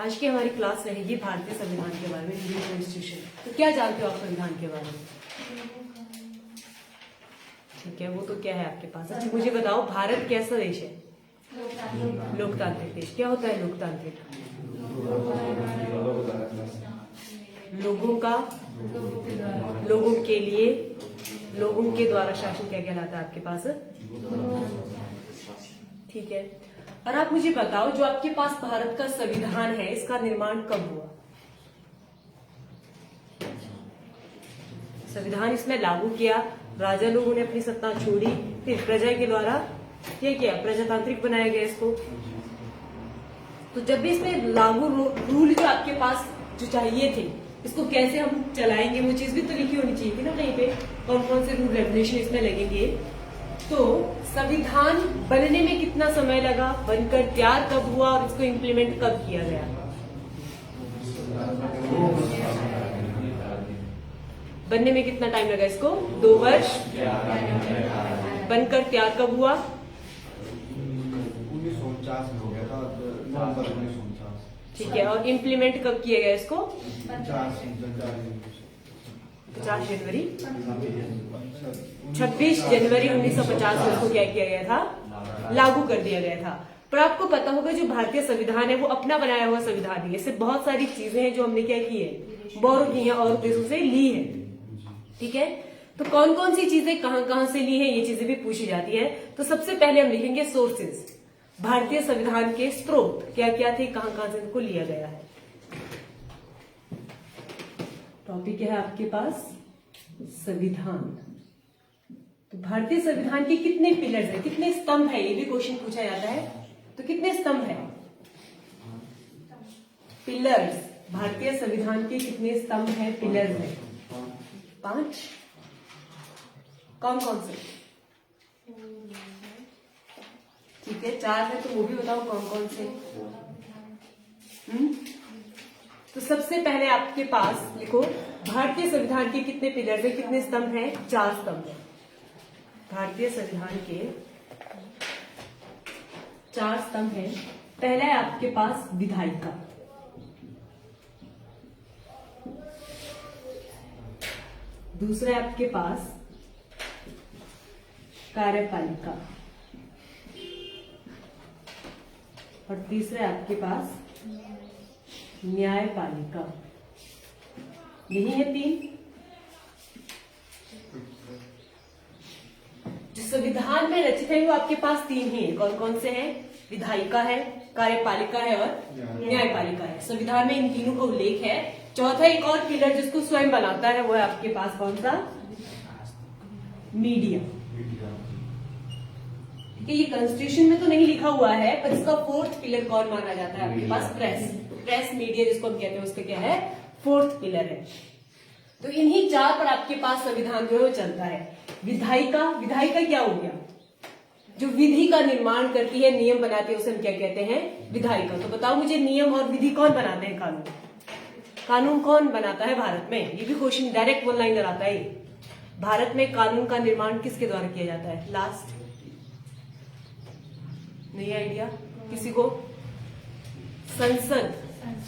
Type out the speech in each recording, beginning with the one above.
आज की हमारी क्लास रहेगी भारतीय संविधान के बारे में, इंडियन कॉन्स्टिट्यूशन। तो क्या जानते हो आप संविधान के बारे में? ठीक है, वो तो क्या है आपके पास। अच्छा मुझे बताओ, भारत कैसा देश है? लोकतांत्रिक देश। क्या होता है लोकतांत्रिक? लोगों का, लोगों के लिए, लोगों के द्वारा शासन क्या कहलाता है आपके पास? ठीक है। और आप मुझे बताओ, जो आपके पास भारत का संविधान है, इसका निर्माण कब हुआ? संविधान इसमें लागू किया, राजा लोगों ने अपनी सत्ता छोड़ी, फिर प्रजा के द्वारा क्या किया? प्रजातांत्रिक बनाया गया इसको। तो जब भी इसमें लागू रूल जो आपके पास जो चाहिए थे, इसको कैसे हम चलाएंगे, वो चीज भी तो लिखी होनी चाहिए थी ना कहीं पे, कौन कौन से रूल रेगुलेशन इसमें लगेंगे। तो संविधान बनने में कितना समय लगा, बनकर तैयार कब हुआ और इसको इम्प्लीमेंट कब किया गया? बनने में कितना टाइम लगा इसको? 2 वर्ष। बनकर तैयार कब हुआ? 1949 में हो गया था, नवंबर 1949। ठीक है, और इम्प्लीमेंट कब किया गया इसको? 26 जनवरी 1950 में इसको क्या किया गया था? लागू कर दिया गया था। पर आपको पता होगा, जो भारतीय संविधान है वो अपना बनाया हुआ संविधान है। इससे बहुत सारी चीजें हैं जो हमने क्या की है, बोरो की है और देशों से ली है। ठीक है, तो कौन कौन सी चीजें कहां से ली है, ये चीजें भी पूछी जाती है। तो सबसे पहले हम लिखेंगे सोर्सेज, भारतीय संविधान के स्रोत क्या क्या थे, कहां से इनको लिया गया है। टॉपिक है आपके पास संविधान। तो भारतीय संविधान के कितने पिलर्स है, कितने स्तंभ है, ये भी क्वेश्चन पूछा जाता है। तो कितने स्तंभ है? पिलर्स, भारतीय संविधान के कितने स्तंभ है, पिलर्स है? 5। कौन कौन से? ठीक है, 4 है, तो वो भी बताओ कौन कौन से। तो सबसे पहले आपके पास लिखो, भारतीय संविधान के कितने पिलर्स हैं, कितने स्तंभ हैं? 4 स्तंभ हैं। भारतीय संविधान के 4 स्तंभ हैं। पहला है आपके पास विधायिका, दूसरा है आपके पास कार्यपालिका, और तीसरा है आपके पास न्यायपालिका। यही है 3। जो संविधान में रचित है वो आपके पास 3 ही है। कौन कौन से हैं? विधायिका है, कार्यपालिका है और न्यायपालिका है। संविधान में इन तीनों का उल्लेख है। चौथा एक और पिलर जिसको स्वयं बनाता है, वो है आपके पास कौन सा? मीडिया। ये कॉन्स्टिट्यूशन में तो नहीं लिखा हुआ है, पर इसका 4th पिलर कौन माना जाता है आपके पास? प्रेस मीडिया जिसको हम कहते हैं, उसका क्या है? 4th पिलर है। तो इन्हीं 4 पर आपके पास संविधान जो है वो चलता है। विधायिका, विधायिका क्या हो गया? जो विधि का निर्माण करती है, नियम बनाती है, उसे हम क्या कहते हैं? विधायिका। तो बताओ मुझे, नियम और विधि कौन बनाते हैं? कानून, कानून कौन बनाता है भारत में? ये भी क्वेश्चन डायरेक्ट 1 लाइनर आता है। भारत में कानून का निर्माण किसके द्वारा किया जाता है? लास्ट, नहीं आइडिया किसी को? संसद।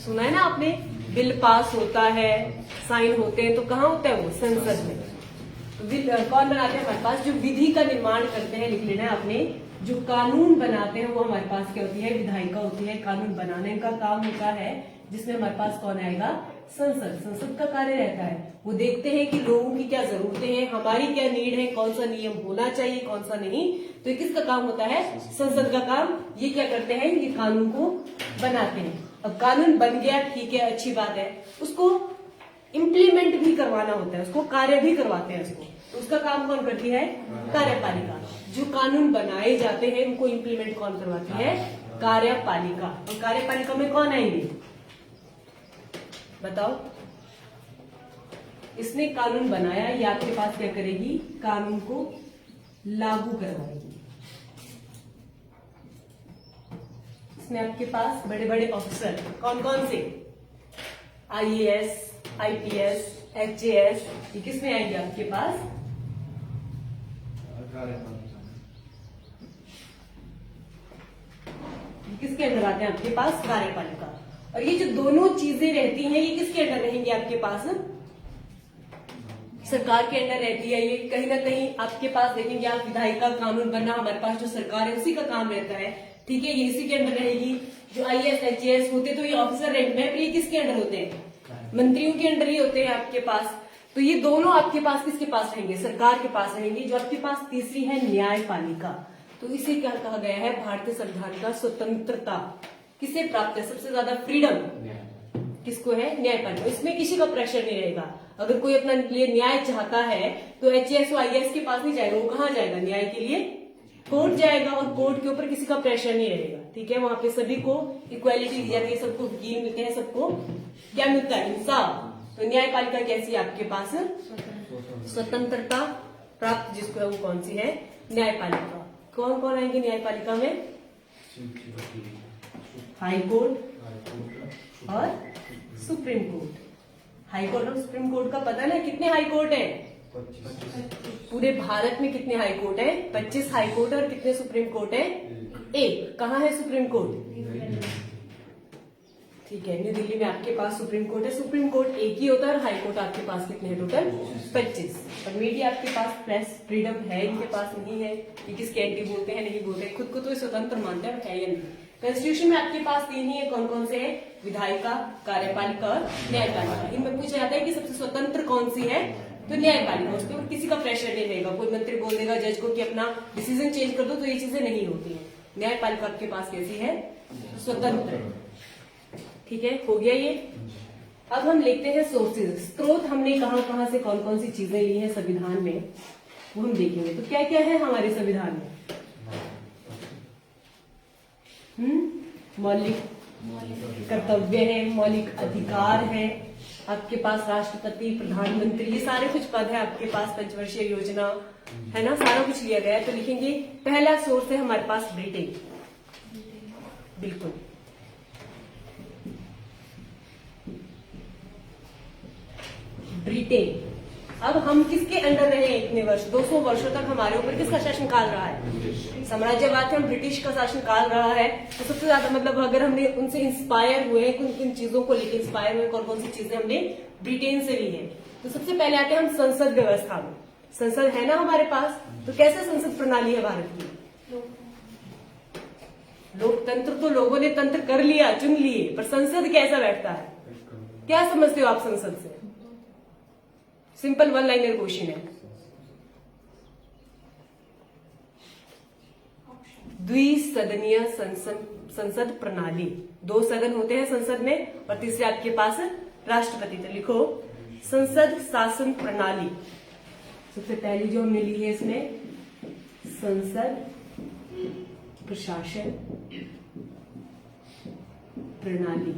सुना है ना आपने, बिल पास होता है, साइन होते हैं, तो कहाँ होता है वो? संसद में। तो बिल कौन बनाते हैं हमारे पास? जो विधि का निर्माण करते हैं, लिख लेना है आपने। जो कानून बनाते हैं वो हमारे पास क्या होती है? विधायिका होती है। कानून बनाने का काम होता है, जिसमें हमारे पास कौन आएगा? संसद। संसद का कार्य रहता है, वो देखते हैं कि लोगों की क्या जरूरतें हैं, हमारी क्या नीड है, कौन सा नियम होना चाहिए, कौन सा नहीं। तो किसका काम होता है? संसद का काम। ये क्या करते हैं? ये कानून को बनाते हैं। अब कानून बन गया, ठीक है, अच्छी बात है, उसको इम्प्लीमेंट भी करवाना होता है, उसको कार्य भी करवाते हैं उसको। तो उसका काम कौन करती है? कार्यपालिका। जो कानून बनाए जाते हैं उनको इम्प्लीमेंट कौन करवाती है? कार्यपालिका। और कार्यपालिका में कौन आएंगे बताओ? इसने कानून बनाया, ये आपके पास क्या करेगी? कानून को लागू करवाएगी। इसमें आपके पास बड़े बड़े ऑफिसर कौन कौन से? IAS, IPS, HAS, ये किसमें आएंगे आपके पास? किसके अंदर आते हैं आपके पास? कार्यपालिका। और ये जो दोनों चीजें रहती हैं ये किसके अंडर रहेंगी आपके पास? सरकार के अंडर रहती है। ये कहीं ना कहीं आपके पास देखेंगे आप, विधायिका कानून बनना हमारे पास जो सरकार है उसी का काम रहता है, ठीक है, ये इसी के अंडर रहेगी। जो IAS HAS होते तो ये ऑफिसर रैंक में, पर ये किसके अंडर होते हैं? मंत्रियों के अंडर ही होते हैं आपके पास। तो ये दोनों आपके पास किसके पास रहेंगे? सरकार के पास रहेंगे। जो आपके पास तीसरी है न्यायपालिका, तो इसे क्या कहा गया है? भारतीय संविधान का स्वतंत्रता किसे प्राप्त है? सबसे ज्यादा फ्रीडम किसको है? न्यायपालिका। इसमें किसी का प्रेशर नहीं रहेगा। अगर कोई अपना लिए न्याय चाहता है तो HAS और IAS के पास नहीं जाएगा, वो कहाँ जाएगा? न्याय के लिए कोर्ट जाएगा, और कोर्ट के ऊपर किसी का प्रेशर नहीं रहेगा, ठीक है। वहां पे सभी को इक्वालिटी दी जाती है, सबको वकील मिलते हैं, सबको क्या मिलता है? इंसाफ। तो न्यायपालिका कैसी है आपके पास? स्वतंत्रता प्राप्त जिसको है वो कौन सी है? न्यायपालिका। कौन कौन आएंगे न्यायपालिका में? हाई कोर्ट और सुप्रीम कोर्ट। हाई कोर्ट और सुप्रीम कोर्ट का पता ना कितने हाई कोर्ट है? 25। पूरे भारत में कितने हाई कोर्ट है? 25 हाई कोर्ट। और कितने सुप्रीम कोर्ट है? एक। कहाँ है सुप्रीम कोर्ट? ठीक है, न्यू दिल्ली में आपके पास सुप्रीम कोर्ट है। सुप्रीम कोर्ट एक ही होता है और हाई कोर्ट आपके पास कितने हैं टोटल? 25। और मीडिया आपके पास प्रेस फ्रीडम है, इनके पास नहीं है। ये किसके एंटी बोलते हैं? नहीं बोलते, खुद को तो स्वतंत्र मानते हैं, है या नहीं। कॉन्स्टिट्यूशन में आपके पास तीन ही है, कौन कौन से है? विधायिका, कार्यपालिका और न्यायपालिका। इनमें पूछा जाता है कि सबसे स्वतंत्र कौन सी है? तो न्यायपालिका। उस पर किसी का प्रेशर नहीं रहेगा। कोई मंत्री बोल देगा जज को कि अपना डिसीजन चेंज कर दो, तो ये चीजें नहीं होती है। न्यायपालिका आपके पास कैसी है? स्वतंत्र। ठीक है, हो गया ये। अब हम लिखते हैं सोर्सेज, स्रोत। हमने कहां कहां से कौन कौन सी चीजें ली हैं संविधान में, वो हम देखेंगे। तो क्या क्या है हमारे संविधान में? मौलिक कर्तव्य है, मौलिक अधिकार है, आपके पास राष्ट्रपति, प्रधानमंत्री, ये सारे कुछ पद है आपके पास, पंचवर्षीय योजना है ना, सारा कुछ लिया गया है। तो लिखेंगे पहला सोर्स है हमारे पास ब्रिटेन। बिल्कुल, ब्रिटेन। अब हम किसके अंडर रहे इतने वर्ष? 200 वर्षों तक हमारे ऊपर किसका शासनकाल रहा है? साम्राज्यवाद हम ब्रिटिश का शासनकाल रहा है। तो सबसे ज्यादा मतलब अगर हमने उनसे इंस्पायर हुए, किन किन चीजों को लेकर इंस्पायर हुए, कौन कौन सी चीजें हमने ब्रिटेन से ली है। तो सबसे पहले आते हैं हम संसद व्यवस्था में। संसद है ना हमारे पास, तो कैसे संसद प्रणाली है भारत की? लोकतंत्र तो लोगों ने तंत्र कर लिया, चुन लिए, पर संसद कैसा बैठता है? क्या समझते हो आप संसद से? सिंपल वन लाइनर क्वेश्चन है। द्विसदनीय संसद प्रणाली। 2 सदन होते हैं संसद में, और तीसरे आपके पास राष्ट्रपति। तो लिखो संसद शासन प्रणाली। सबसे पहली जो हमने ली है इसमें संसद प्रशासन प्रणाली।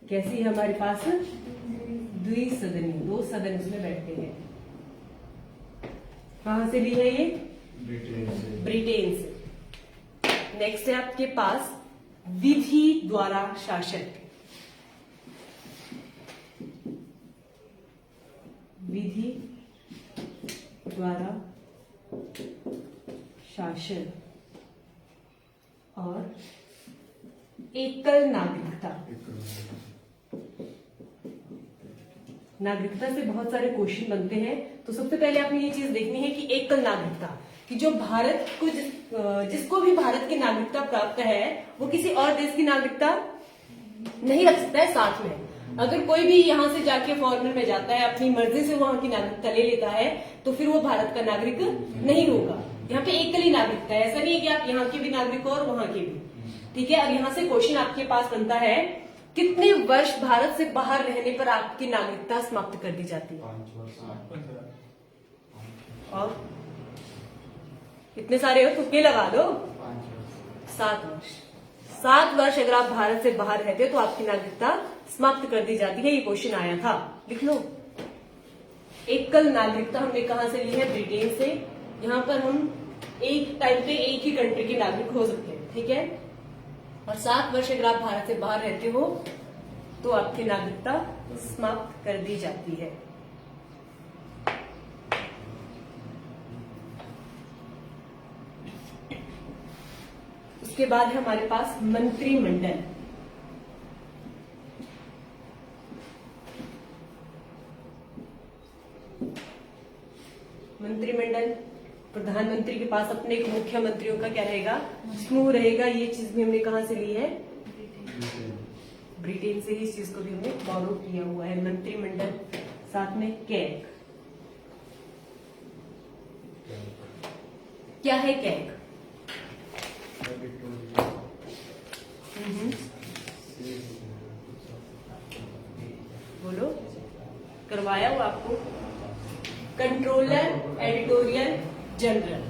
कैसी है हमारे पास? द्विसदनीय, 2 सदन इसमें बैठते हैं। कहां से ली है ये? ब्रिटेन से। नेक्स्ट है आपके पास विधि द्वारा शासन। विधि द्वारा शासन और एकल नागरिकता। नागरिकता से बहुत सारे क्वेश्चन बनते हैं। तो सबसे पहले आपने ये चीज देखनी है कि एकल नागरिकता, कि जो भारत को जिसको भी भारत की नागरिकता प्राप्त है वो किसी और देश की नागरिकता नहीं रख सकता है साथ में। अगर कोई भी यहाँ से जाके फॉरेनर में जाता है, अपनी मर्जी से वहां की नागरिकता ले लेता है, तो फिर वो भारत का नागरिक नहीं होगा। यहाँ पे एकल ही नागरिकता है, ऐसा नहीं है कि आप यहाँ के भी नागरिक हो और वहां के भी। ठीक है, अब यहाँ से क्वेश्चन आपके पास बनता है, कितने वर्ष भारत से बाहर रहने पर आपकी नागरिकता समाप्त कर दी जाती है? 5 वर्ष। और इतने सारे हो, तुक्के लगा दो। 5 वर्ष। 7 वर्ष। 7 वर्ष अगर आप भारत से बाहर रहते हो तो आपकी नागरिकता समाप्त कर दी जाती है। ये क्वेश्चन आया था, लिख लो। एकल नागरिकता हमने कहां से ली है? ब्रिटेन से। यहाँ पर हम एक टाइम पे एक ही कंट्री के नागरिक हो सकते हैं, ठीक है। और 7 वर्ष अगर आप भारत से बाहर रहते हो तो आपकी नागरिकता समाप्त कर दी जाती है। उसके बाद है हमारे पास मंत्रिमंडल। मंत्रिमंडल, प्रधानमंत्री के पास अपने एक मुख्यमंत्रियों का क्या रहेगा, समूह रहेगा। ये चीज भी हमने कहां से ली है, ब्रिटेन से ही इस चीज को भी हमने फॉलो किया हुआ है। मंत्रिमंडल, साथ में कैग। क्या है कैग? बोलो, करवाया हुआ आपको। कंट्रोलर एडिटोरियल जनरल,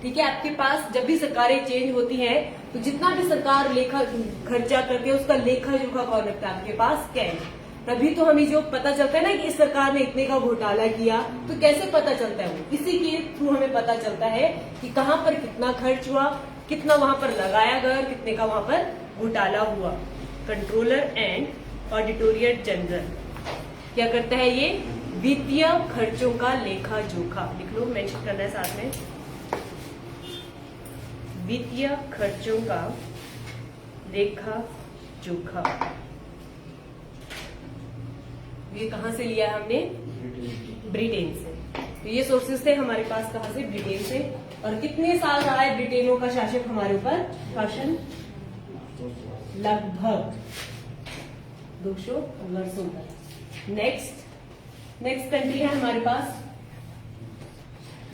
ठीक है। आपके पास जब भी सरकारें चेंज होती हैं तो जितना भी सरकार लेखा खर्चा करती है उसका लेखा जोखा कौन रखता है आपके पास, कैग। तभी तो हमें जो पता चलता है ना कि इस सरकार ने इतने का घोटाला किया, तो कैसे पता चलता है वो, इसी के थ्रू हमें पता चलता है कि कहाँ पर कितना खर्च हुआ, कितना वहां पर लगाया गया, कितने का वहां पर घोटाला हुआ। कंट्रोलर एंड ऑडिटोरियल जनरल क्या करता है, ये वित्तीय खर्चों का लेखा जोखा, लिख लो, मेंशन करना है साथ में, वित्तीय खर्चों का लेखा जोखा। ये कहां से लिया है हमने, ब्रिटेन से। तो ये सोर्सेस थे हमारे पास, कहां से, ब्रिटेन से। और कितने साल रहा है ब्रिटेनों का शासक हमारे ऊपर, शासन, लगभग 200 वर्षों तक। नेक्स्ट कंट्री है हमारे पास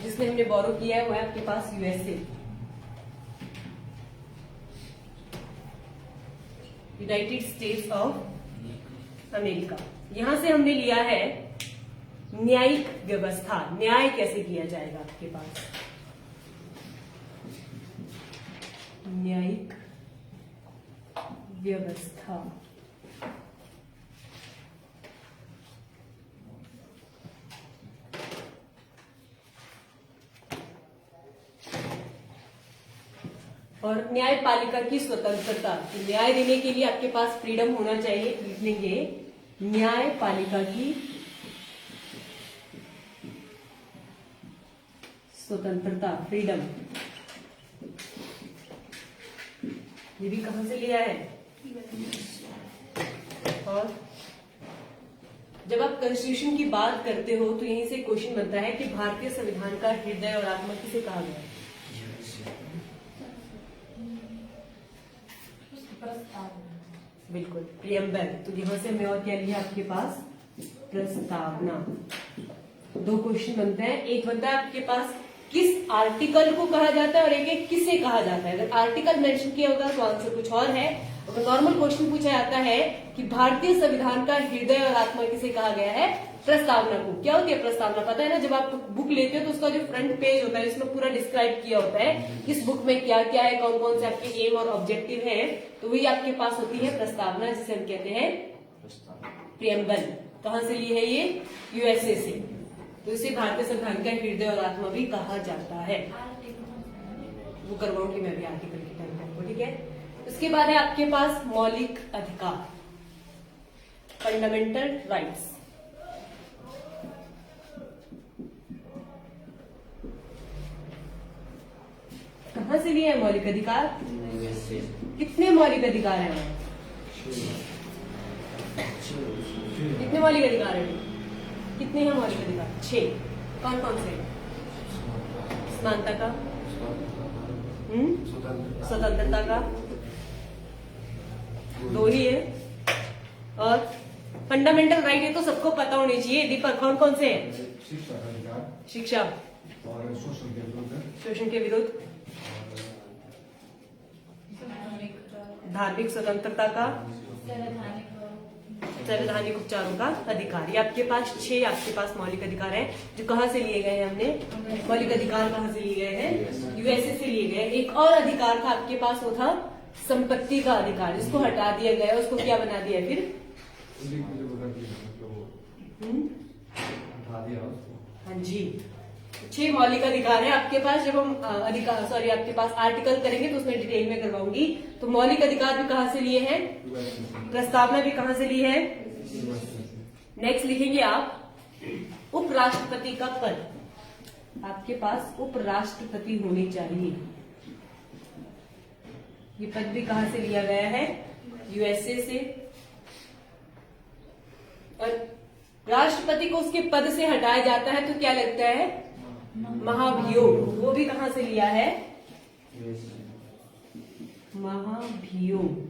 जिसने हमने बोरो किया है, वो है आपके पास USA, united states of America. यहां से हमने लिया है न्यायिक व्यवस्था, न्याय कैसे किया जाएगा आपके पास, न्यायिक व्यवस्था। और न्यायपालिका की स्वतंत्रता, न्याय देने के लिए आपके पास फ्रीडम होना चाहिए, लिख लेंगे न्यायपालिका की स्वतंत्रता, फ्रीडम। ये भी कहां से लिया है, और जब आप कॉन्स्टिट्यूशन की बात करते हो तो यहीं से क्वेश्चन बनता है कि भारतीय संविधान का हृदय और आत्मा किसे कहा गया है, बिल्कुल, प्रियम्बल। तो यहां से हमें और क्या लिया आपके पास, प्रस्तावना। दो क्वेश्चन बनते हैं, एक बनता है आपके पास किस आर्टिकल को कहा जाता है और एक किसे कहा जाता है। अगर आर्टिकल मेंशन किया होगा तो आंसर कुछ और है। अगर नॉर्मल क्वेश्चन पूछा जाता है कि भारतीय संविधान का हृदय और आत्मा किसे कहा गया है, प्रस्तावना को। क्या होती है प्रस्तावना, पता है ना, जब आप बुक लेते हो तो उसका जो फ्रंट पेज होता है इसमें पूरा डिस्क्राइब किया होता है इस बुक में क्या क्या है, कौन कौन से आपके एम और ऑब्जेक्टिव है, तो वही आपके पास होती है प्रस्तावना, जिसे हम कहते हैं प्रियम्बल। कहां से ली है ये, यूएसए से। तो इसे भारतीय संविधान का हृदय और आत्मा भी कहा जाता है। वो करवाऊंगी मैं भी आर्टिकल के टाइम पे, ठीक है। उसके बाद है आपके पास मौलिक अधिकार, फंडामेंटल राइट्स। कहां से लिए है मौलिक अधिकार, कितने मौलिक अधिकार हैं, कितने मौलिक अधिकार है, कितने हैं मौलिक अधिकार, 6। कौन कौन से, समानता का, स्वतंत्रता का 2 ही है, और फंडामेंटल राइट है तो सबको पता होनी चाहिए। दीपक कौन कौन से हैं, शिक्षा और शोषण के विरुद्ध, धार्मिक स्वतंत्रता का, संवैधानिक उपचारों का अधिकार। ये आपके पास 6 आपके पास मौलिक अधिकार है जो कहां से लिए गए हैं, हमने मौलिक अधिकार कहां से लिए गए हैं, यूएसए से लिए गए। एक और अधिकार था आपके पास, वो था संपत्ति का अधिकार, जिसको हटा दिया गया, उसको क्या बना दिया फिर, हाँ जी। 6 मौलिक अधिकार है आपके पास। जब हम आपके पास आर्टिकल करेंगे तो उसमें डिटेल में करवाऊंगी। तो मौलिक अधिकार भी कहां से लिए हैं, प्रस्तावना भी कहां से ली है। नेक्स्ट लिखेंगे आप उपराष्ट्रपति का पद, आपके पास उपराष्ट्रपति होने चाहिए। ये पद भी कहां से लिया गया है? यूएसए से। और राष्ट्रपति को उसके पद से हटाया जाता है तो क्या लगता है? महाभियोग। वो भी कहां से लिया है? महाभियोग।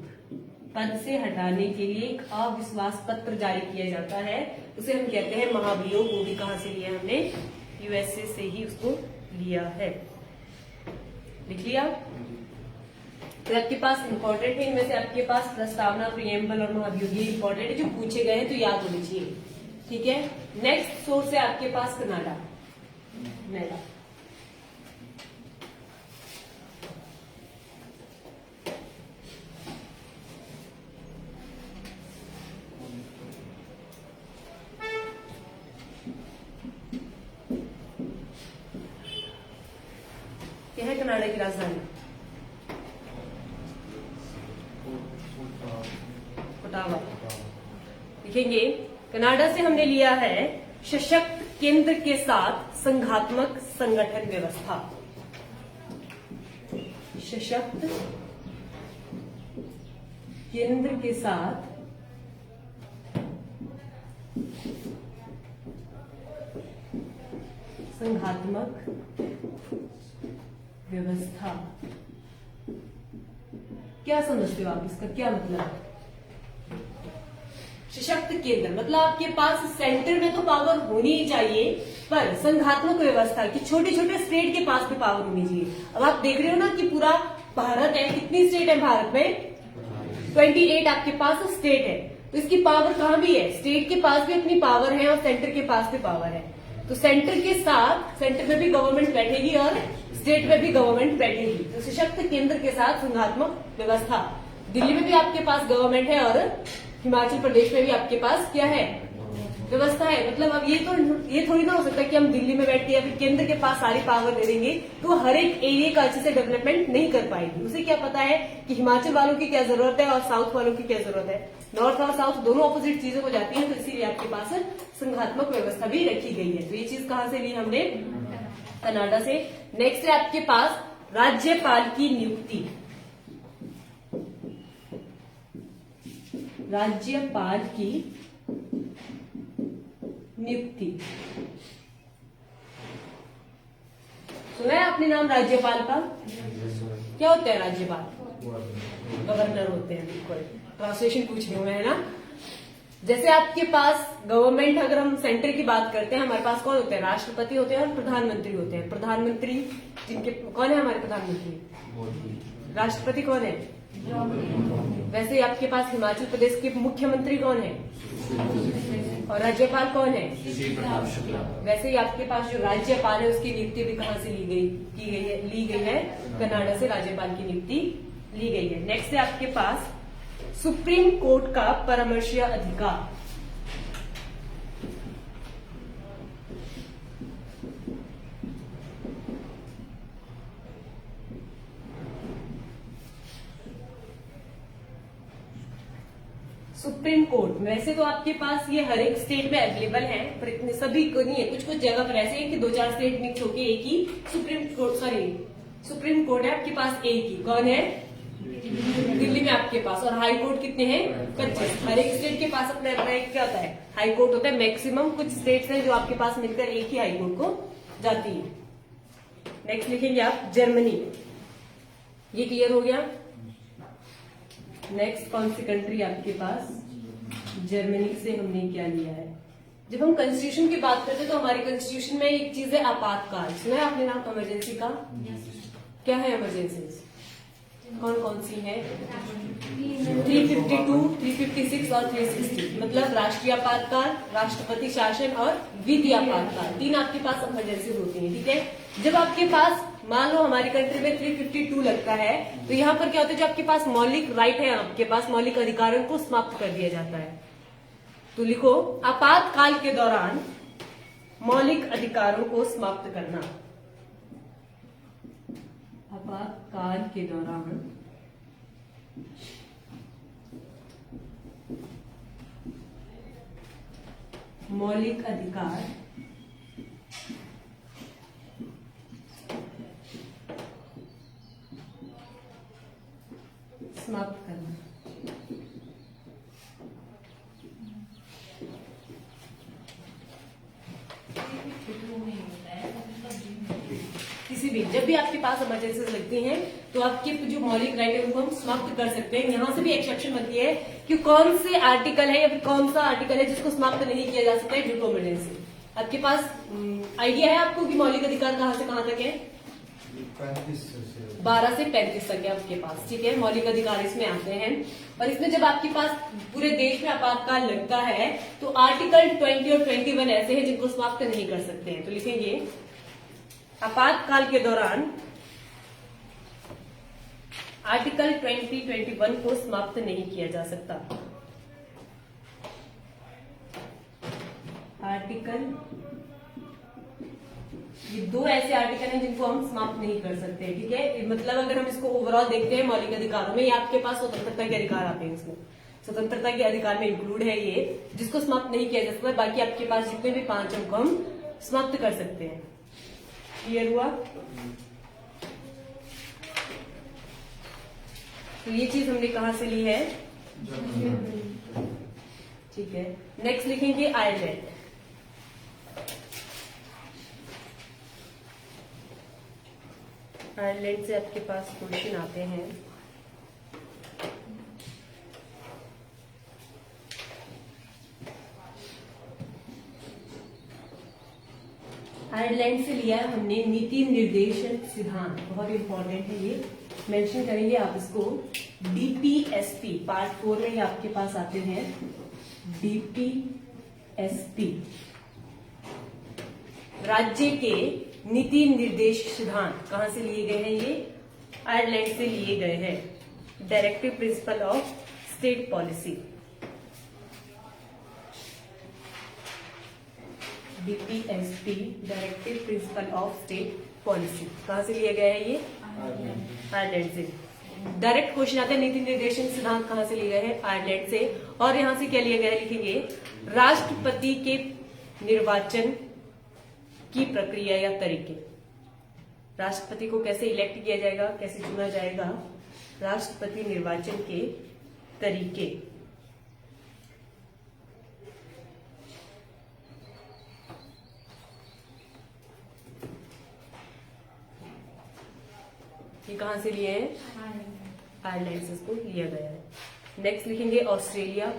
पद से हटाने के लिए एक अविश्वास पत्र जारी किया जाता है, उसे हम कहते हैं महाभियोग। वो भी कहां से लिया हमने? यूएसए से ही उसको लिया है। लिख लिया? तो आपके पास इंपॉर्टेंट है, इनमें से आपके पास प्रस्तावना, प्रिएम्बल और महाभियोग ये इंपॉर्टेंट है, जो पूछे गए हैं तो याद होने चाहिए। ठीक है। नेक्स्ट सोर्स है आपके पास कनाडा। कनाडा क्या है कनाडा की राजधानी? ओटावा। लिखेंगे कनाडा से हमने लिया है सशक्त केंद्र के साथ संघात्मक संगठन व्यवस्था। सशक्त केंद्र के साथ संघात्मक व्यवस्था। क्या समझते हो आप? इसका क्या मतलब है? सशक्त केंद्र मतलब आपके पास सेंटर में तो पावर होनी ही चाहिए, पर संघात्मक व्यवस्था की छोटे छोटे स्टेट के पास भी पावर होनी चाहिए। अब आप देख रहे हो ना कि पूरा भारत है, कितनी स्टेट है भारत में? 28 आपके पास स्टेट है, तो इसकी पावर कहां भी है? स्टेट के पास भी अपनी पावर है और सेंटर के पास भी पावर है। तो सेंटर के साथ, सेंटर में भी गवर्नमेंट बैठेगी और स्टेट में भी गवर्नमेंट बैठेगी। तो सशक्त केंद्र के साथ संघात्मक व्यवस्था। दिल्ली में भी आपके पास गवर्नमेंट है और हिमाचल प्रदेश में भी आपके पास क्या है? व्यवस्था है। मतलब अब ये थोड़ी ना हो सकता कि हम दिल्ली में बैठ के या फिर केंद्र के पास सारी पावर दे देंगे तो हर एक एरिया का अच्छे से डेवलपमेंट नहीं कर पाएगी। उसे क्या पता है कि हिमाचल वालों की क्या जरूरत है और साउथ वालों की क्या जरूरत है। नॉर्थ और साउथ दोनों ऑपोजिट चीजों को जाती है, तो इसीलिए आपके पास संघात्मक व्यवस्था भी रखी गई है। तो ये चीज कहां से ली हमने? कनाडा से। नेक्स्ट है आपके पास राज्यपाल की नियुक्ति। राज्यपाल की नियुक्ति। सुना है आपने नाम राज्यपाल का? क्या होता है राज्यपाल? गवर्नर होते हैं। बिल्कुल ट्रांसलेशन पूछ रही हूं मैं, है ना? जैसे आपके पास गवर्नमेंट, अगर हम सेंटर की बात करते हैं, हमारे पास कौन होते हैं? राष्ट्रपति होते हैं और प्रधानमंत्री होते हैं। प्रधानमंत्री जिनके कौन है हमारे प्रधानमंत्री? राष्ट्रपति कौन है? वैसे ही आपके पास हिमाचल प्रदेश के मुख्यमंत्री कौन है? और राज्यपाल कौन है? वैसे ही आपके पास जो राज्यपाल है उसकी नियुक्ति भी कहां से ली गई है? कनाडा से राज्यपाल की नियुक्ति ली गई है। नेक्स्ट है आपके पास सुप्रीम कोर्ट का परामर्शीय अधिकार। सुप्रीम कोर्ट वैसे तो आपके पास ये हर एक स्टेट में अवेलेबल है, पर इतने सभी को नहीं है। कुछ कुछ जगह पर ऐसे है कि 2-4 स्टेट मिक्स होके एक ही सुप्रीम कोर्ट है आपके पास। एक ही कौन है? दिल्ली में आपके पास। और हाई कोर्ट कितने हैं? 25। हर एक स्टेट के पास अपना अपना एक क्या होता है? हाई कोर्ट होता है। मैक्सिमम कुछ स्टेट्स हैं जो आपके पास मिलकर एक ही हाई कोर्ट को जाती है। नेक्स्ट लिखेंगे आप जर्मनी। ये क्लियर हो गया? नेक्स्ट कौन सी कंट्री आपके पास? जर्मनी से हमने क्या लिया है? जब हम कॉन्स्टिट्यूशन की बात करते हैं तो हमारे कॉन्स्टिट्यूशन में एक चीज है आपातकाल। सुना है आपने नाम इमरजेंसी का? क्या है इमरजेंसी? कौन कौन सी है? 352, 356 और 360। मतलब राष्ट्रीय आपातकाल, राष्ट्रपति शासन और विधि आपातकाल, 3 आपके पास इमरजेंसी होती है। ठीक है। जब आपके पास मान लो हमारी कंट्री में 352 लगता है तो यहाँ पर क्या होता है? जो आपके पास मौलिक राइट है, आपके पास मौलिक अधिकारों को समाप्त कर दिया जाता है। तो लिखो आपातकाल के दौरान मौलिक अधिकारों को समाप्त करना। आपातकाल के दौरान मौलिक अधिकार समाप्त करना। किसी भी जब भी आपके पास इमरजेंसीज लगती हैं तो आपके जो मौलिक राइट है उनको हम समाप्त कर सकते हैं। यहाँ से भी एक्सेप्शन बनती है कि कौन से आर्टिकल है या फिर कौन सा आर्टिकल है जिसको समाप्त नहीं किया जा सकता है ड्यू टू इमरजेंसी। आपके पास आइडिया है आपको कि मौलिक अधिकार कहाँ से कहाँ तक है? 12 से 35 तक है आपके पास, ठीक है। मौलिक अधिकार इसमें आते हैं और इसमें जब आपके पास पूरे देश में आपातकाल लगता है तो आर्टिकल 20 और 21 ऐसे हैं जिनको समाप्त नहीं कर सकते हैं। तो लिखेंगे आपातकाल के दौरान आर्टिकल 20-21 को समाप्त नहीं किया जा सकता। आर्टिकल, ये दो ऐसे आर्टिकल हैं जिनको हम समाप्त नहीं कर सकते, ठीक है। मतलब अगर हम इसको ओवरऑल देखते हैं मौलिक अधिकारों में, ये आपके पास स्वतंत्रता के अधिकार आते हैं, इसमें स्वतंत्रता के अधिकार में इंक्लूड है ये, जिसको समाप्त नहीं किया जा सकता। बाकी आपके पास जितने भी 5 अंक हम समाप्त कर सकते हैं। क्लियर हुआ? तो ये चीज हमने कहां से ली है? ठीक है। नेक्स्ट लिखेंगे आयरलैंड। आयरलैंड से आपके पास क्वेश्चन आते हैं। आयरलैंड से लिया हमने नीति निर्देशन सिद्धांत, बहुत इंपॉर्टेंट है ये, मेंशन करेंगे आप इसको। डीपीएसपी पार्ट 4 में ये आपके पास आते हैं। डीपीएसपी राज्य के नीति निर्देश सिद्धांत कहां से लिए गए हैं? ये आयरलैंड से लिए गए हैं। Directive principle of state policy, DPSP directive principle of state policy कहां से लिया गया है? ये आयरलैंड से। डायरेक्ट क्वेश्चन आता है नीति निर्देशन सिद्धांत कहां से लिए गए हैं? आयरलैंड से। और यहां से क्या लिया गया है? लिखेंगे राष्ट्रपति के निर्वाचन की प्रक्रिया या तरीके। राष्ट्रपति को कैसे इलेक्ट किया जाएगा, कैसे चुना जाएगा, राष्ट्रपति निर्वाचन के तरीके। ये कहां से लिए हैं? आयरलैंड से इसको लिया गया है। नेक्स्ट लिखेंगे Australia.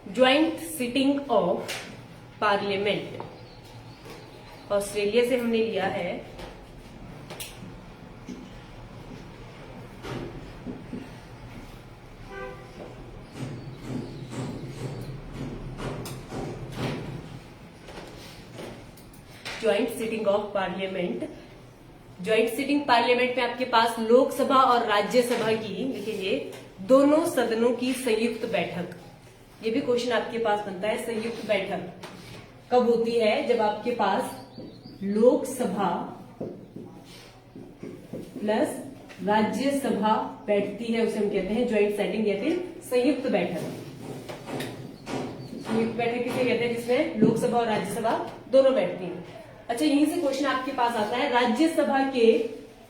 Joint sitting of parliament, Australia से हमने लिया है। Joint sitting of parliament. Joint sitting parliament में आपके पास लोकसभा और राज्यसभा की, लिखेंगे दोनों सदनों की संयुक्त बैठक। ये भी क्वेश्चन आपके पास बनता है। संयुक्त बैठक कब होती है? जब आपके पास लोकसभा प्लस राज्यसभा बैठती है, उसे हम कहते हैं ज्वाइंट सेटिंग या फिर संयुक्त बैठक। संयुक्त बैठक किसे कहते हैं? जिसमें लोकसभा और राज्यसभा दोनों बैठती हैं। अच्छा, यहीं से क्वेश्चन आपके पास आता है, राज्यसभा के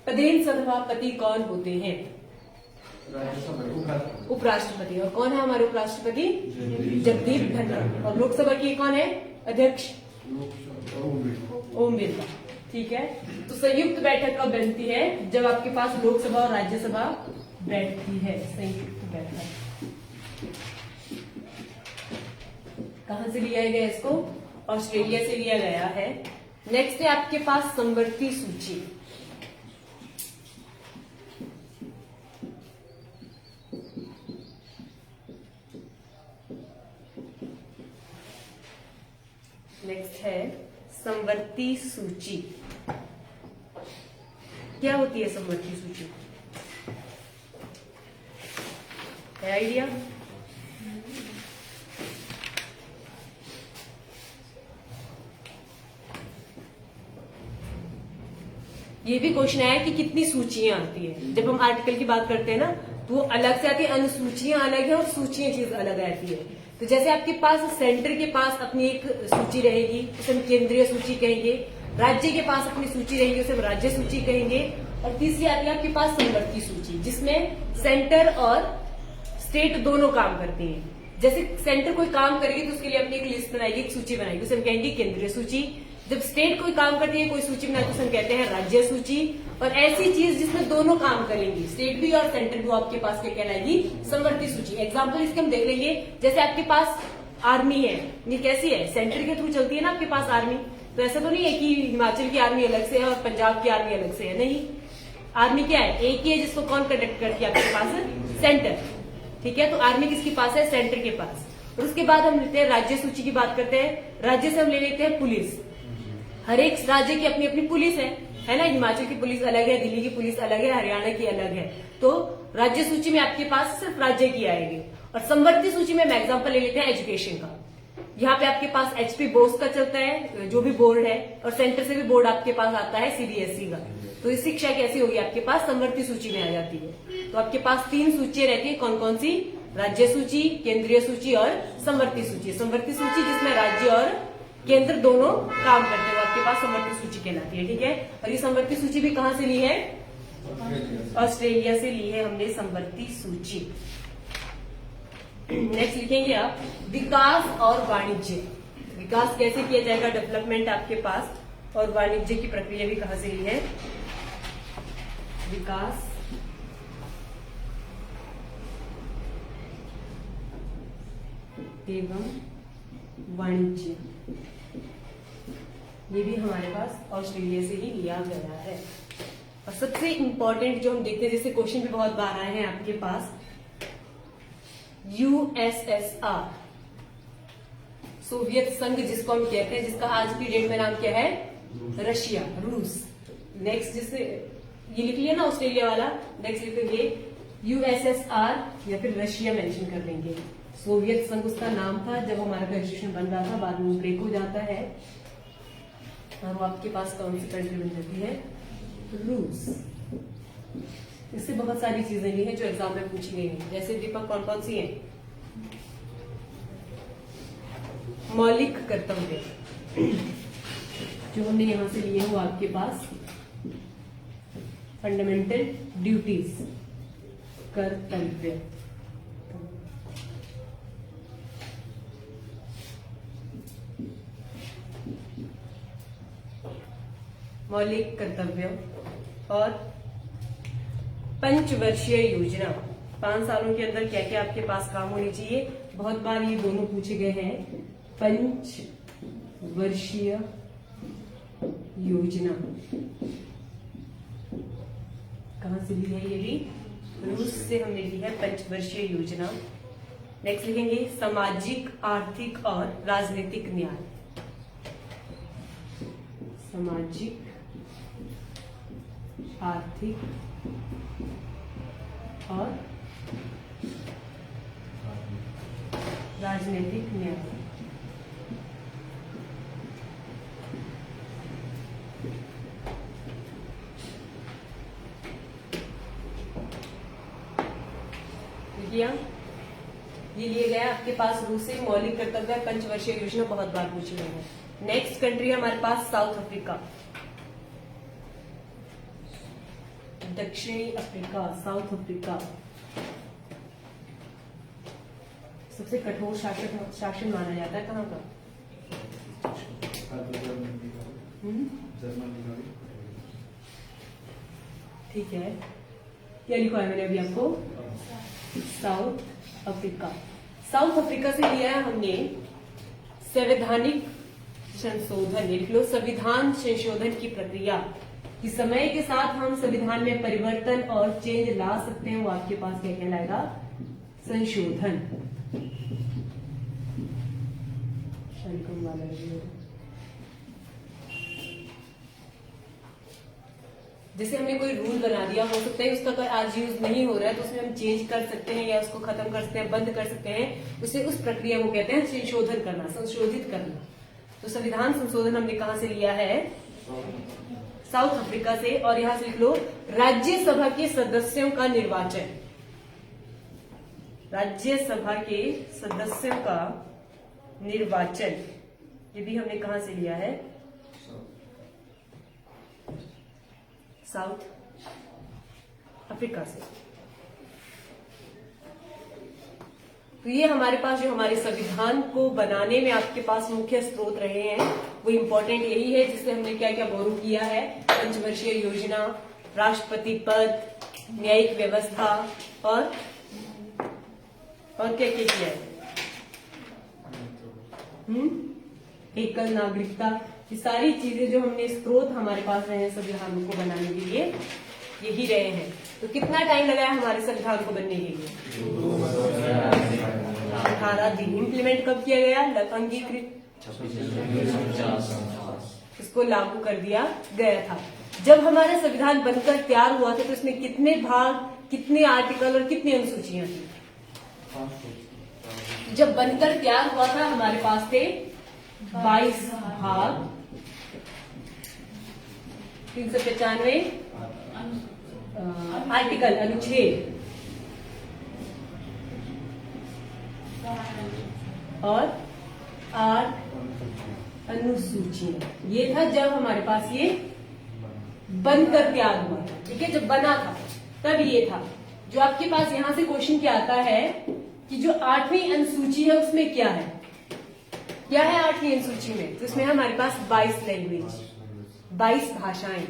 प्रधान सभापति कौन होते हैं? उपराष्ट्रपति। और कौन है हमारे उपराष्ट्रपति? जगदीप धनखड़। और लोकसभा की कौन है अध्यक्ष? ओम बिरला। ठीक है। तो संयुक्त बैठक कब बनती है? जब आपके पास लोकसभा और राज्यसभा बैठती है। संयुक्त बैठक कहां से लिया गया? इसको ऑस्ट्रेलिया से लिया गया है। नेक्स्ट है आपके पास समवर्ती सूची। नेक्स्ट है समवर्ती सूची। क्या होती है समवर्ती सूची? है आइडिया? ये भी क्वेश्चन आया कि कितनी सूचियां आती है। जब हम आर्टिकल की बात करते हैं ना, तो वो अलग से आती है, अनुसूचियां अलग है और सूचियां चीज अलग आती है। तो तो जैसे आपके पास सेंटर के पास अपनी एक सूची रहेगी, उसे हम केंद्रीय सूची कहेंगे। राज्य के पास अपनी सूची रहेगी, उसे हम राज्य सूची कहेंगे। और तीसरी आती है आपके पास समवर्ती सूची, जिसमें सेंटर और स्टेट दोनों काम करते हैं। जैसे सेंटर कोई काम करेगी तो उसके लिए अपनी एक लिस्ट बनाएगी, एक सूची बनाएगी, उसे हम कहेंगे केंद्रीय सूची। जब स्टेट कोई काम करती है, कोई सूची बनाती है, तो उसे हम कहते हैं राज्य सूची। और ऐसी चीज जिसमें दोनों काम करेंगी, स्टेट भी और सेंटर भी, आपके पास क्या कहलाएगी? समवर्ती सूची। एग्जाम्पल इसके हम देख लेंगे। जैसे आपके पास आर्मी है, ये कैसी है? सेंटर के थ्रू चलती है ना आपके पास आर्मी। तो ऐसा तो नहीं है कि हिमाचल की आर्मी अलग से है और पंजाब की आर्मी अलग से है, नहीं। आर्मी क्या है? एक ही है, जिसको कौन कंडक्ट करती है आपके पास? सेंटर। ठीक है, तो आर्मी किसके पास है? सेंटर के पास। और उसके बाद हम लेते हैं राज्य सूची की बात करते हैं। राज्य से हम ले लेते हैं पुलिस। हर एक राज्य की अपनी अपनी पुलिस है ना। हिमाचल की पुलिस अलग है, दिल्ली की पुलिस अलग है, हरियाणा की अलग है। तो राज्य सूची में आपके पास सिर्फ राज्य की आएगी। और समवर्ती सूची में हम एग्जाम्पल ले लेते हैं एजुकेशन का। यहाँ पे आपके पास HP बोर्ड का चलता है, जो भी बोर्ड है, और सेंटर से भी बोर्ड आपके पास आता है CBSE का। तो ये शिक्षा कैसी होगी? आपके पास समवर्ती सूची में आ जाती है। तो आपके पास 3 सूचियां रहती है, कौन कौन सी? राज्य सूची, केंद्रीय सूची और समवर्ती सूची। समवर्ती सूची जिसमें राज्य और केंद्र दोनों काम करते हैं, आपके पास समवर्ती सूची कहलाती है। ठीक है, और ये समवर्ती सूची भी कहाँ से ली है? ऑस्ट्रेलिया से ली है हमने समवर्ती सूची। नेक्स्ट लिखेंगे आप विकास और वाणिज्य। विकास कैसे किया जाएगा? डेवलपमेंट आपके पास। और वाणिज्य की प्रक्रिया भी कहां से ली है? विकास एवं वाणिज्य, ये भी हमारे पास ऑस्ट्रेलिया से ही लिया गया है। और सबसे इंपॉर्टेंट जो हम देखते हैं, जैसे क्वेश्चन भी बहुत बार आए हैं आपके पास, USSR, सोवियत संघ जिसको हम कहते हैं, जिसका आज की डेट में नाम क्या है? रशिया, रूस। नेक्स्ट जिससे ये लिख लिया ना ऑस्ट्रेलिया वाला, नेक्स्ट लिखेंगे USSR या फिर रशिया मेंशन कर देंगे। सोवियत संघ उसका नाम था जब हमारा कंस्टिट्यूशन बन रहा था, बाद में ब्रेक हो जाता है और वो आपके पास कौन सी कंट्री बन जाती है? रूस। इससे बहुत सारी चीजें ली हैं जो एग्जाम में पूछी गई हैं। जैसे दीपक कौन कौन सी हैं? मौलिक कर्तव्य जो हमने यहां से लिए वो आपके पास फंडामेंटल ड्यूटीज, कर्तव्य। मौलिक कर्तव्य और पंचवर्षीय योजना, 5 सालों के अंदर क्या क्या आपके पास काम होनी चाहिए। बहुत बार ये दोनों पूछे गए हैं। पंचवर्षीय योजना कहां से ली है? ये भी रूस से हमने ली है, पंचवर्षीय योजना। नेक्स्ट लिखेंगे सामाजिक, आर्थिक और राजनीतिक न्याय। सामाजिक, आर्थिक और राजनीतिक न्याय। ये लिए गया आपके पास रूस से। मौलिक कर्तव्य, पंचवर्षीय योजना बहुत बार पूछी गई है। नेक्स्ट कंट्री है हमारे पास साउथ अफ्रीका, दक्षिणी अफ्रीका, साउथ अफ्रीका। सबसे कठोर शासन माना जाता है कहाँ का? ठीक है, क्या लिखा है मैंने अभी आपको? South Africa. साउथ अफ्रीका से लिया है हमने संवैधानिक संशोधन, लिख लो संविधान संशोधन की प्रक्रिया। कि समय के साथ हम संविधान में परिवर्तन और चेंज ला सकते हैं, वो आपके पास क्या कहलाएगा? संशोधन। जैसे हमने कोई रूल बना दिया, हो सकता है उसका अगर आज यूज नहीं हो रहा है तो उसमें हम चेंज कर सकते हैं या उसको खत्म कर सकते हैं, बंद कर सकते हैं। उसे उस प्रक्रिया को कहते हैं संशोधन करना, संशोधित करना। तो संविधान संशोधन हमने कहां से लिया है? साउथ अफ्रीका से। और यहां से लिख लो राज्यसभा के सदस्यों का निर्वाचन। राज्यसभा के सदस्यों का निर्वाचन, ये भी हमने कहां से लिया है? साउथ अफ्रीका से। तो ये हमारे पास जो हमारे संविधान को बनाने में आपके पास मुख्य स्रोत रहे हैं वो इम्पोर्टेंट यही है, जिससे हमने क्या क्या बोरो किया है। पंचवर्षीय योजना, राष्ट्रपति पद, न्यायिक व्यवस्था और क्या क्या किया है? एकल नागरिकता। ये सारी चीजें जो हमने स्रोत हमारे पास रहे हैं संविधान को बनाने के लिए, यही रहे हैं। तो कितना टाइम लगा है हमारे संविधान को बनने के लिए? 18 दिन। इम्प्लीमेंट कब किया गया? अंगीकृत, इसको लागू कर दिया गया था। जब हमारा संविधान बनकर तैयार हुआ था तो इसमें कितने भाग, कितने आर्टिकल और कितनी अनुसूचियां थी? जब बनकर तैयार हुआ था हमारे पास थे 22 भाग, 395 आर्टिकल, अनुच्छेद और 8 अनुसूचियां। ये था जब हमारे पास ये बनकर तैयार हुआ था। ठीक है, जब बना था तब ये था। जो आपके पास यहां से क्वेश्चन क्या आता है कि जो 8वीं अनुसूची है उसमें क्या है? क्या है 8वीं अनुसूची में? तो इसमें हमारे पास 22 लैंग्वेज, 22 भाषाएं।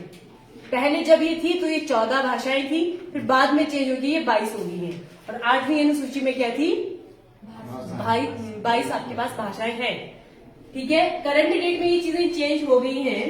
पहले जब ये थी तो ये 14 भाषाएं थी, फिर बाद में चेंज हो गई, ये 22 हो गई है। और 8वीं अनुसूची में क्या थी? 22 आपके पास भाषाएं हैं। ठीक है, करंट डेट में ये चीजें चेंज हो गई हैं।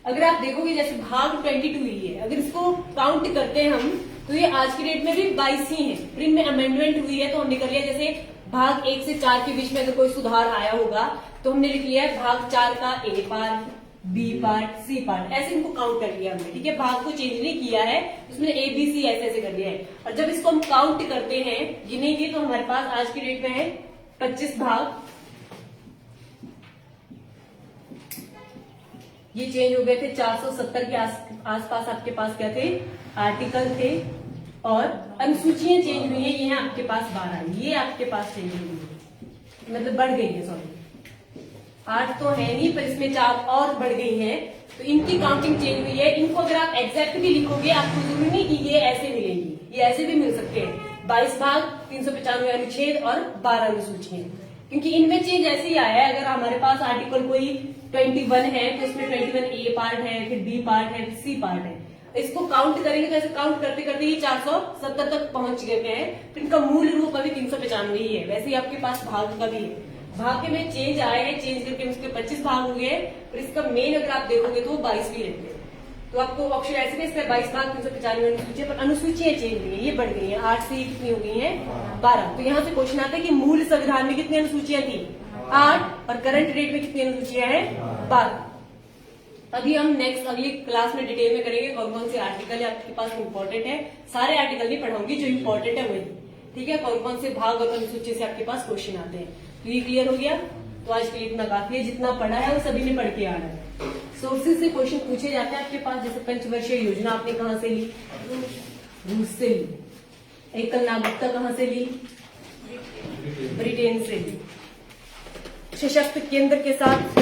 अगर आप देखोगे जैसे भाग 22 ही है, अगर इसको काउंट करते हैं हम तो ये आज की डेट में भी 22 ही है। फिर इनमें अमेंडमेंट हुई है तो हमने कर लिया, जैसे भाग 1 से 4 के बीच में अगर कोई सुधार आया होगा तो हमने लिख लिया है भाग 4 का A part, B part, C part, ऐसे इनको काउंट कर लिया हमने। ठीक है, भाग को चेंज नहीं किया है, उसमें ए बी सी ऐसे ऐसे कर दिया है। और जब इसको हम काउंट करते हैं, गिनेंगे, तो हमारे पास आज की डेट में है 25 भाग। ये चेंज हो गए थे, 470 के आसपास आपके पास क्या थे? आर्टिकल थे। और अनुसूचियां चेंज हुई है, ये है आपके पास 12, ये आपके पास चेंज हुई है, मतलब बढ़ गई है, सॉरी 8 तो है नहीं पर इसमें 4 और बढ़ गई है, तो इनकी काउंटिंग चेंज हुई है। इनको अगर आप एग्जैक्ट भी लिखोगे, आपको जरूरी नहीं कि ये ऐसे मिलेंगी, ये ऐसे भी मिल सकते हैं। 22 भाग, 395 अनुच्छेद और 12 अनुसूचियां, क्योंकि इनमें चेंज ऐसे ही आया है। अगर हमारे पास आर्टिकल कोई 21 है तो इसमें 21 ए पार्ट है, फिर बी पार्ट है, फिर सी पार्ट है। इसको काउंट करेंगे तो ऐसे काउंट करते करते ही 470 तक पहुंच गए हैं। फिर इनका मूल रूप अभी 395 ही है। वैसे ही आपके पास भाग का भी है, भाग के में चेंज आए हैं, चेंज करके उसके 25 भाग हो गए। और इसका मेन अगर आप देखोगे तो वो 22 भी रहते हैं। तो आपको ऑप्शन ऐसे नहीं, इसमें 22 भाग 395 अनुसूचियां, पर अनुसूचियां चेंज हुई है, ये बढ़ गई है, 8 से कितनी हो गई है? 12। तो यहाँ से क्वेश्चन आता है कि मूल संविधान में कितनी अनुसूचियां थी? 8, और करंट डेट में कितनी अनुसूचियां हैं? 12। अभी हम नेक्स्ट अगली क्लास में डिटेल में करेंगे कौन कौन से आर्टिकल है आपके पास इंपॉर्टेंट है। सारे आर्टिकल नहीं पढ़ाऊंगी, जो इंपॉर्टेंट है वही। ठीक है, कौन कौन से भाग और अनुसूची से आपके पास क्वेश्चन आते हैं। तो ये क्लियर हो गया। तो आज के लिए इतना काफी है, जितना पढ़ा है वो सभी ने पढ़ के आना है। सोर्सेज से क्वेश्चन पूछे जाते हैं आपके पास, जैसे पंचवर्षीय योजना आपने कहाँ से ली? रूस से ली। एकल नागरिकता कहाँ से ली? ब्रिटेन से ली। सशक्त केंद्र के साथ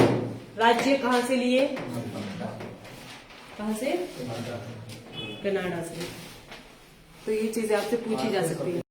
राज्य कहाँ से लिए? कहाँ से? कनाडा से। तो ये चीजें आपसे पूछी जा सकती है।